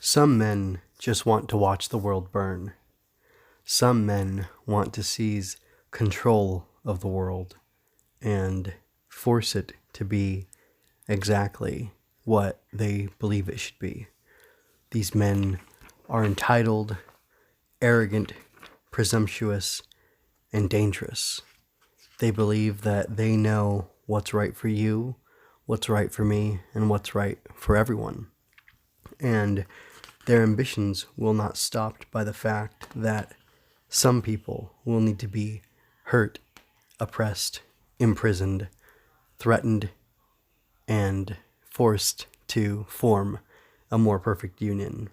Some men just want to watch the world burn. Some men want to seize control of the world and force it to be exactly what they believe it should be. These men are entitled, arrogant, presumptuous, and dangerous. They believe that they know what's right for you, what's right for me, and what's right for everyone. And their ambitions will not stop by the fact that some people will need to be hurt, oppressed, imprisoned, threatened, and forced to form a more perfect union.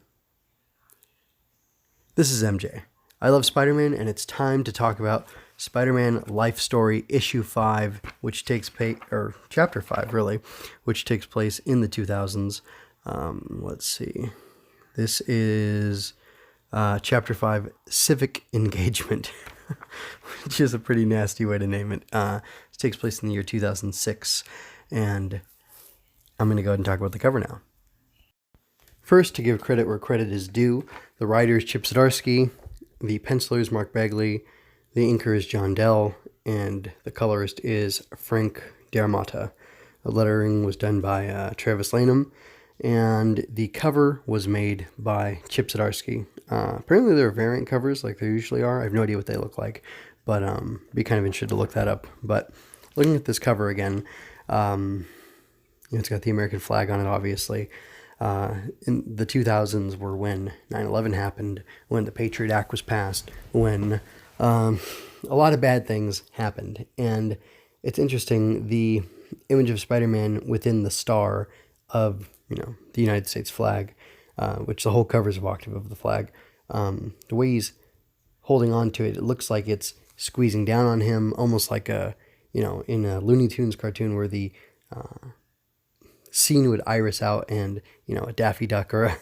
This is MJ. I love Spider-Man, and it's time to talk about Spider-Man Life Story Issue 5, which takes place, or Chapter 5, really, which takes place in the 2000s. Let's see. This is Chapter 5, Civic Engagement, which is a pretty nasty way to name it. It takes place in the year 2006, and I'm going to go ahead and talk about the cover now. First, to give credit where credit is due, the writer is Chip Zdarsky, the penciler is Mark Bagley, the inker is John Dell, and the colorist is Frank D'Armata. The lettering was done by Travis Lanham, and the cover was made by Chip Zdarsky. Apparently there are variant covers like there usually are. I have no idea what they look like, but be kind of interested to look that up. But looking at this cover again, it's got the American flag on it, obviously. In the 2000s were when 9/11 happened, when the Patriot Act was passed, when a lot of bad things happened. And it's interesting, the image of Spider-Man within the star of, the United States flag, which the whole cover is evocative of the flag. The way he's holding on to it, it looks like it's squeezing down on him, almost like in a Looney Tunes cartoon where the scene would iris out and, a Daffy Duck or a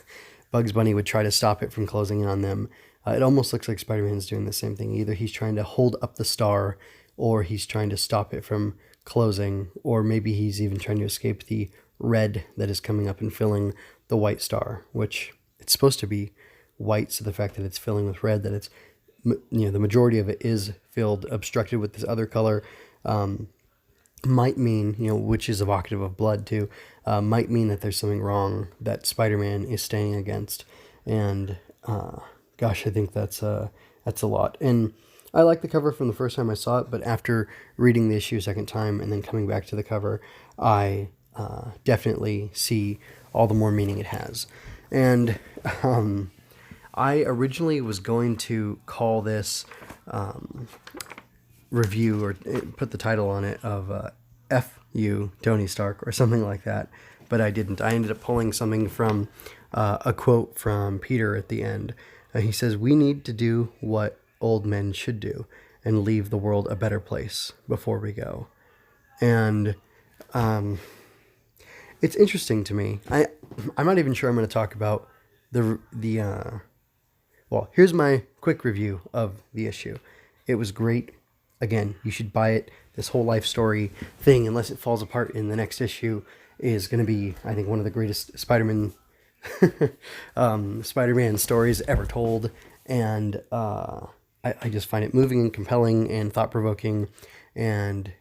Bugs Bunny would try to stop it from closing in on them. It almost looks like Spider-Man's doing the same thing. Either he's trying to hold up the star, or he's trying to stop it from closing, or maybe he's even trying to escape the red that is coming up and filling the white star, which it's supposed to be white, so the fact that it's filling with red, that it's, the majority of it is filled, obstructed with this other color, might mean, which is evocative of blood too, might mean that there's something wrong that Spider-Man is standing against. And gosh, I think that's a lot. And I like the cover from the first time I saw it, but after reading the issue a second time and then coming back to the cover, I definitely see all the more meaning it has. And I originally was going to call this review, or put the title on it, of F you Tony Stark or something like that, but I didn't. I ended up pulling something from a quote from Peter at the end. He says, "We need to do what old men should do and leave the world a better place before we go." And it's interesting to me. I'm not even sure I'm going to talk about well, here's my quick review of the issue. It was great. Again, you should buy it. This whole life story thing, unless it falls apart in the next issue, is going to be, I think, one of the greatest Spider-Man stories ever told. And I just find it moving and compelling and thought-provoking, and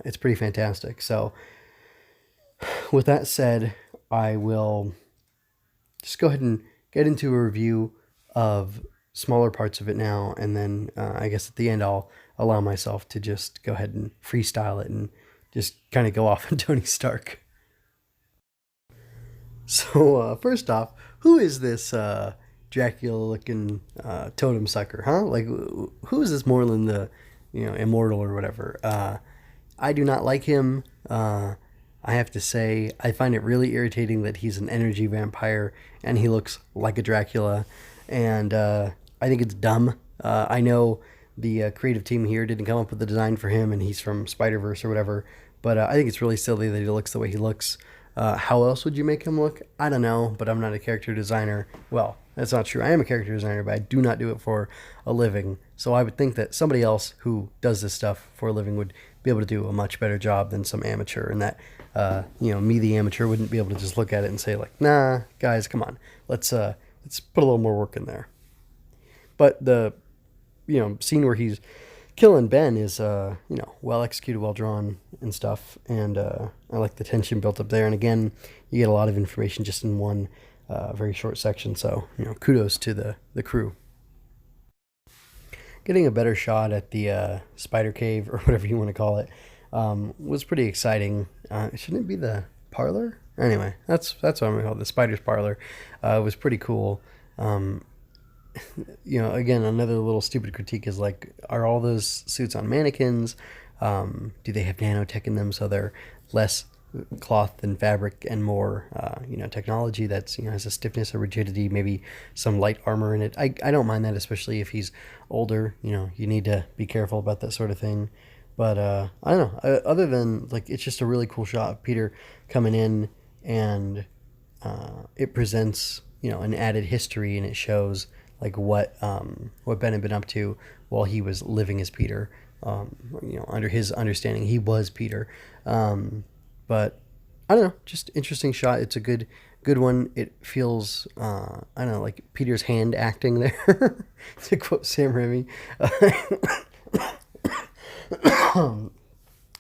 it's pretty fantastic. So with that said, I will just go ahead and get into a review of smaller parts of it now, and then I guess at the end I'll allow myself to just go ahead and freestyle it and just kind of go off on Tony Stark. So first off, who is this Dracula-looking totem sucker, huh? Like, who is this Moreland, the immortal or whatever? I do not like him. I have to say, I find it really irritating that he's an energy vampire and he looks like a Dracula, and I think it's dumb. I know the creative team here didn't come up with the design for him, and he's from Spider-Verse or whatever, but I think it's really silly that he looks the way he looks. How else would you make him look? I don't know, but I'm not a character designer. Well, that's not true. I am a character designer, but I do not do it for a living. So I would think that somebody else who does this stuff for a living would be able to do a much better job than some amateur, and that, me, the amateur, wouldn't be able to just look at it and say, like, nah, guys, come on. Let's let's put a little more work in there. But the scene where he's killing Ben is well executed, well drawn and stuff, and I like the tension built up there. And again, you get a lot of information just in one very short section. So kudos to the crew. Getting a better shot at the spider cave or whatever you want to call it was pretty exciting. Shouldn't it be the parlor? Anyway, that's what I'm gonna call it, the spider's parlor. It was pretty cool. Again, another little stupid critique is like, are all those suits on mannequins? Do they have nanotech in them so they're less cloth than fabric and more, technology that's, has a stiffness or rigidity, maybe some light armor in it. I don't mind that, especially if he's older. You need to be careful about that sort of thing. But I don't know. Other than, like, it's just a really cool shot of Peter coming in, and it presents, an added history, and it shows like what Ben had been up to while he was living as Peter. Under his understanding, he was Peter. But I don't know, just interesting shot. It's a good one. It feels I don't know, like Peter's hand acting there, to quote Sam Raimi.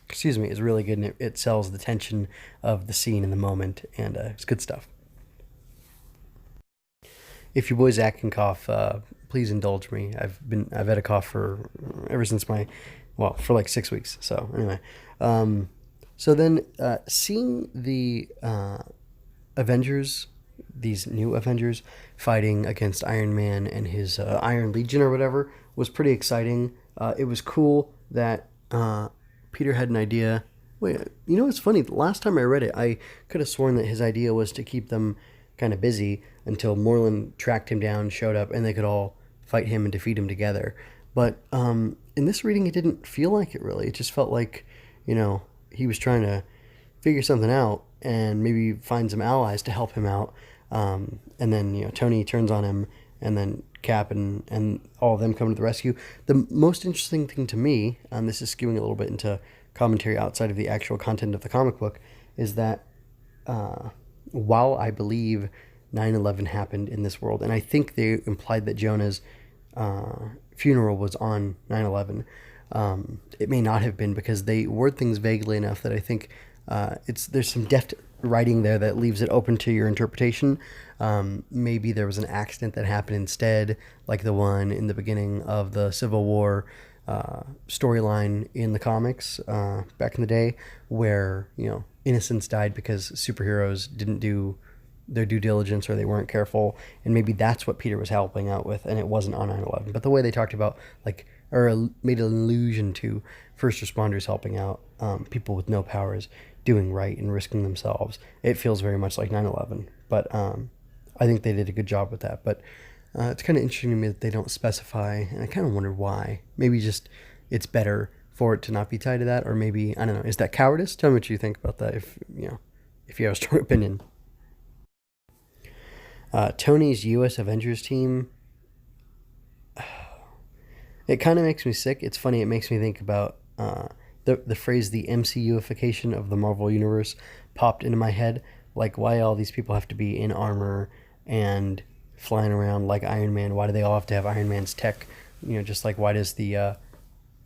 Excuse me, is really good, and it sells the tension of the scene in the moment, and it's good stuff. If your boy's acting cough, please indulge me. I've had a cough for ever since for like 6 weeks. So anyway, so then seeing the Avengers, these new Avengers fighting against Iron Man and his Iron Legion or whatever, was pretty exciting. It was cool that Peter had an idea. Wait, it's funny. The last time I read it, I could have sworn that his idea was to keep them kind of busy until Moreland tracked him down, showed up, and they could all fight him and defeat him together. But in this reading, it didn't feel like it really. It just felt like, he was trying to figure something out and maybe find some allies to help him out. And then, Tony turns on him, and then Cap and all of them come to the rescue. The most interesting thing to me, this is skewing a little bit into commentary outside of the actual content of the comic book, is that while I believe 9/11 happened in this world, and I think they implied that Jonah's funeral was on 9/11, it may not have been, because they word things vaguely enough that I think there's some deft writing there that leaves it open to your interpretation. Maybe there was an accident that happened instead, like the one in the beginning of the Civil War storyline in the comics back in the day, where innocents died because superheroes didn't do their due diligence or they weren't careful, and maybe that's what Peter was helping out with, and it wasn't on 9/11. But the way they talked about, made an allusion to first responders helping out people with no powers doing right and risking themselves, it feels very much like 9/11. But I think they did a good job with that. But it's kind of interesting to me that they don't specify, and I kind of wonder why. Maybe just it's better for it to not be tied to that, or maybe, I don't know, is that cowardice? Tell me what you think about that, if you have a strong opinion. Tony's U.S. Avengers team, it kind of makes me sick. It's funny, it makes me think about the phrase, the MCUification of the Marvel Universe popped into my head. Like, why all these people have to be in armor and flying around like Iron Man? Why do they all have to have Iron Man's tech? Just like, why does the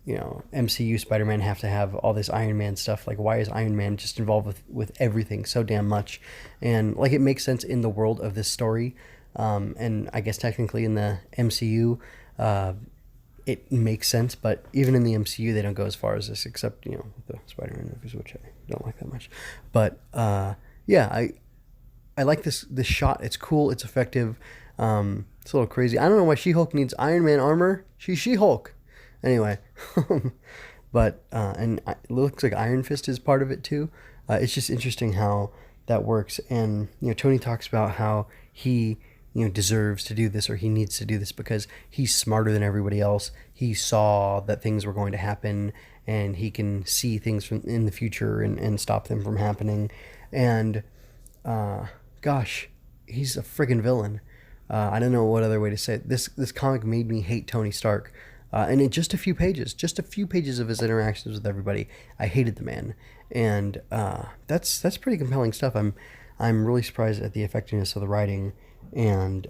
MCU Spider-Man have to have all this Iron Man stuff? Like, why is Iron Man just involved with everything so damn much? And like, it makes sense in the world of this story, and I guess technically in the MCU it makes sense, but even in the MCU they don't go as far as this, except with the Spider-Man movies, which I don't like that much. But yeah, I like this shot. It's cool, it's effective. It's a little crazy. I don't know why She-Hulk needs Iron Man armor. She's She-Hulk. Anyway, but and it looks like Iron Fist is part of it too. It's just interesting how that works. And Tony talks about how he deserves to do this, or he needs to do this because he's smarter than everybody else. He saw that things were going to happen, and he can see things from in the future and stop them from happening. And gosh, he's a friggin' villain. I don't know what other way to say it. This comic made me hate Tony Stark. And in just a few pages of his interactions with everybody, I hated the man. And that's pretty compelling stuff. I'm really surprised at the effectiveness of the writing. And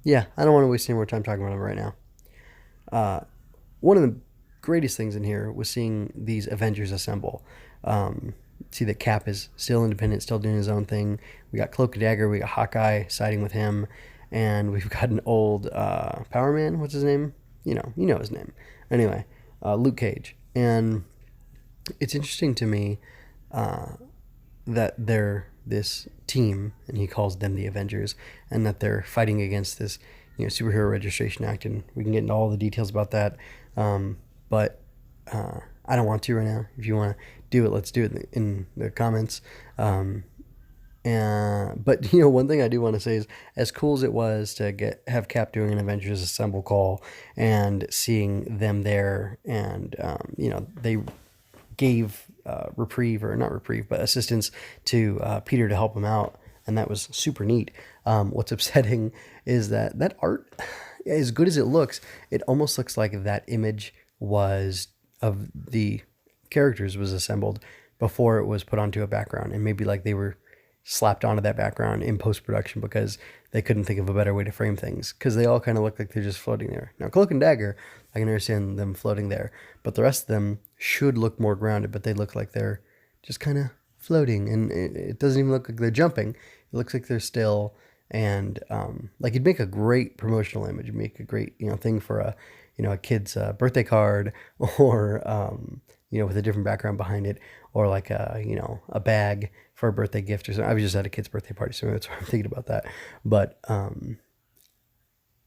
yeah, I don't want to waste any more time talking about him right now. One of the greatest things in here was seeing these Avengers assemble. See that Cap is still independent, still doing his own thing. We got Cloak and Dagger, we got Hawkeye siding with him, and we've got an old Power Man. What's his name? You know his name. Anyway, Luke Cage. And it's interesting to me that they're this team, and he calls them the Avengers, and that they're fighting against this, Superhero Registration Act, and we can get into all the details about that. But I don't want to right now. If you want to do it, let's do it in the comments. But one thing I do want to say is, as cool as it was to have Cap doing an Avengers Assemble call and seeing them there, and they gave reprieve, or not reprieve, but assistance to Peter to help him out, and that was super neat. What's upsetting is that art, as good as it looks, it almost looks like that image was of the characters was assembled before it was put onto a background, and maybe like they were slapped onto that background in post-production because they couldn't think of a better way to frame things, because they all kind of look like they're just floating there. Now, Cloak and Dagger, I can understand them floating there, but the rest of them should look more grounded, but they look like they're just kind of floating, and it doesn't even look like they're jumping. It looks like they're still, and like it'd make a great promotional image, it'd make a great thing for a kid's birthday card, or with a different background behind it, or like a bag for a birthday gift or something. I was just at a kid's birthday party, so that's why I'm thinking about that. But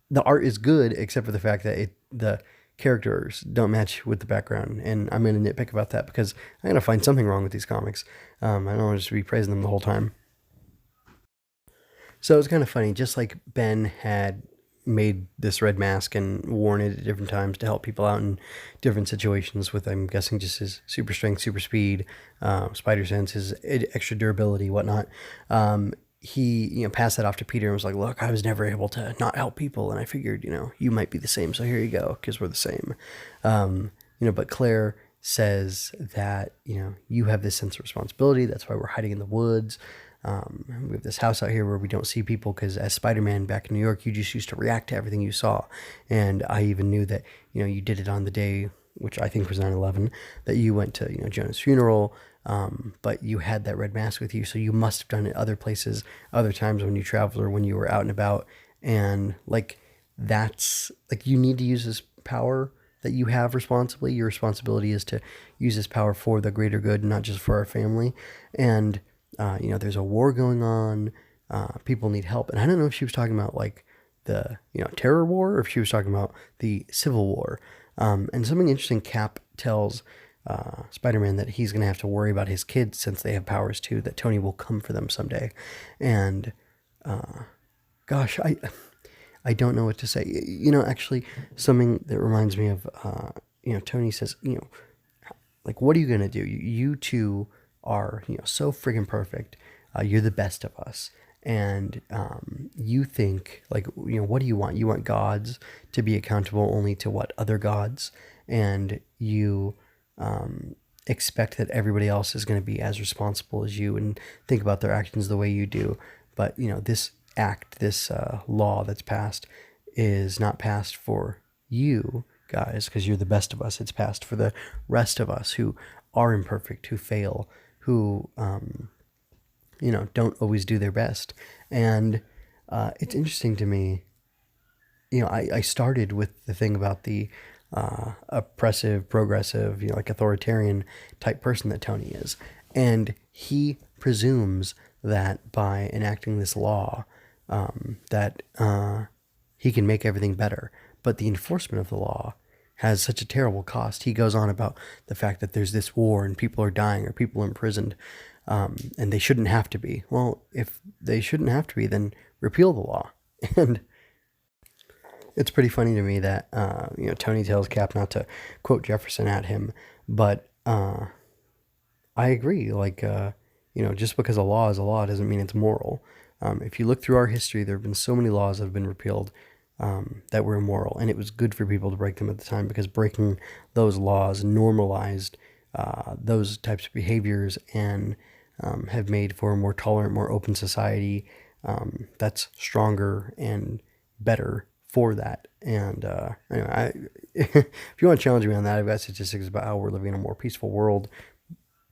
the art is good, except for the fact that the characters don't match with the background, and I'm going to nitpick about that because I'm going to find something wrong with these comics. I don't want to just be praising them the whole time. So it was kind of funny, just like Ben had made this red mask and worn it at different times to help people out in different situations with, I'm guessing, just his super strength, super speed, spider sense, his extra durability, whatnot. He passed that off to Peter and was like, look, I was never able to not help people, and I figured you might be the same, so here you go, because we're the same. But Claire says that you have this sense of responsibility, that's why we're hiding in the woods. We have this house out here where we don't see people, because as Spider-Man back in New York, you just used to react to everything you saw. And I even knew that, you did it on the day, which I think was 9/11, that you went to, Jonah's funeral, but you had that red mask with you, so you must have done it other places, other times when you traveled or when you were out and about. And like, that's like, you need to use this power that you have responsibly. Your responsibility is to use this power for the greater good, not just for our family. And there's a war going on. People need help. And I don't know if she was talking about like the, terror war, or if she was talking about the Civil War. And something interesting, Cap tells Spider-Man that he's going to have to worry about his kids since they have powers too, that Tony will come for them someday. And gosh, I don't know what to say. Actually, something that reminds me of, Tony says, like, what are you going to do? You two are, so friggin' perfect. You're the best of us. And you think, like, what do you want? You want gods to be accountable only to what? Other gods. And you expect that everybody else is going to be as responsible as you and think about their actions the way you do. But, this act, this law that's passed is not passed for you guys because you're the best of us. It's passed for the rest of us who are imperfect, who fail, who don't always do their best. And it's interesting to me, I started with the thing about the oppressive, progressive, like authoritarian type person that Tony is. And he presumes that by enacting this law, that he can make everything better. But the enforcement of the law has such a terrible cost. He goes on about the fact that there's this war and people are dying or people imprisoned, and they shouldn't have to be. Well, if they shouldn't have to be, then repeal the law. And it's pretty funny to me that, Tony tells Cap not to quote Jefferson at him, but I agree. Like, just because a law is a law doesn't mean it's moral. If you look through our history, there have been so many laws that have been repealed that were immoral, and it was good for people to break them at the time because breaking those laws normalized those types of behaviors and have made for a more tolerant, more open society, that's stronger and better for that. And anyway, if you want to challenge me on that, I've got statistics about how we're living in a more peaceful world,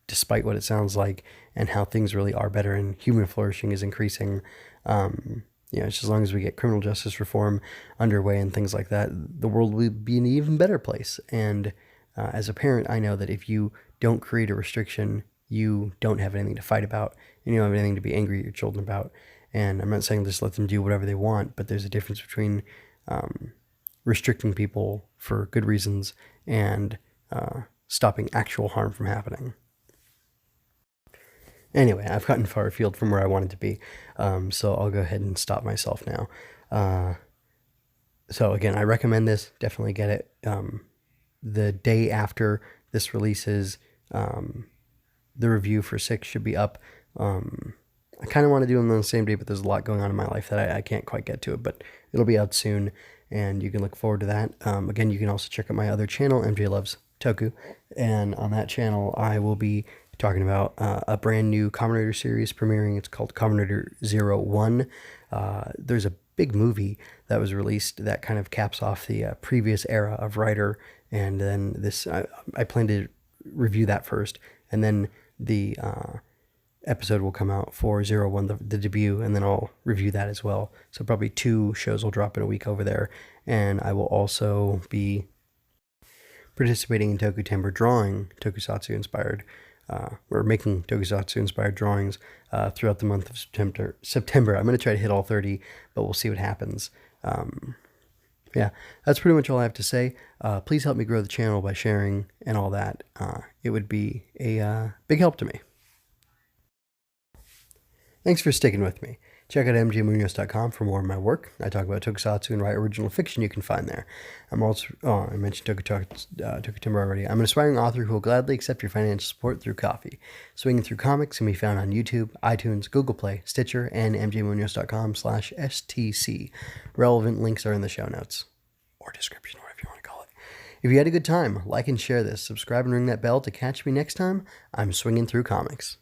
despite what it sounds like, and how things really are better and human flourishing is increasing. Just as long as we get criminal justice reform underway and things like that, the world will be an even better place. And as a parent, I know that if you don't create a restriction, you don't have anything to fight about, and you don't have anything to be angry at your children about. And I'm not saying just let them do whatever they want, but there's a difference between restricting people for good reasons and stopping actual harm from happening. Anyway, I've gotten far afield from where I wanted to be, so I'll go ahead and stop myself now. So again, I recommend this. Definitely get it. The day after this releases, the review for 6 should be up. I kind of want to do them on the same day, but there's a lot going on in my life that I can't quite get to it, but it'll be out soon, and you can look forward to that. Again, you can also check out my other channel, MJ Loves Toku, and on that channel, I will be talking about a brand new Kamen Rider series premiering. It's called Kamen Rider 01. There's a big movie that was released that kind of caps off the previous era of Rider, and then this, I plan to review that first, and then the episode will come out for 01, the debut, and then I'll review that as well. So probably 2 shows will drop in a week over there, and I will also be participating in Tokutember drawing Tokusatsu inspired. We're making Tokusatsu inspired drawings throughout the month of September. I'm going to try to hit all 30, but we'll see what happens. Yeah, that's pretty much all I have to say. Please help me grow the channel by sharing and all that. It would be a big help to me. Thanks for sticking with me. Check out mjmunoz.com for more of my work. I talk about Tokusatsu and write original fiction you can find there. I'm also, I mentioned Tokutember already. I'm an aspiring author who will gladly accept your financial support through coffee. Swinging Through Comics can be found on YouTube, iTunes, Google Play, Stitcher, and mjmunoz.com/stc. Relevant links are in the show notes, or description, whatever you want to call it. If you had a good time, like and share this, subscribe and ring that bell to catch me next time I'm swinging through comics.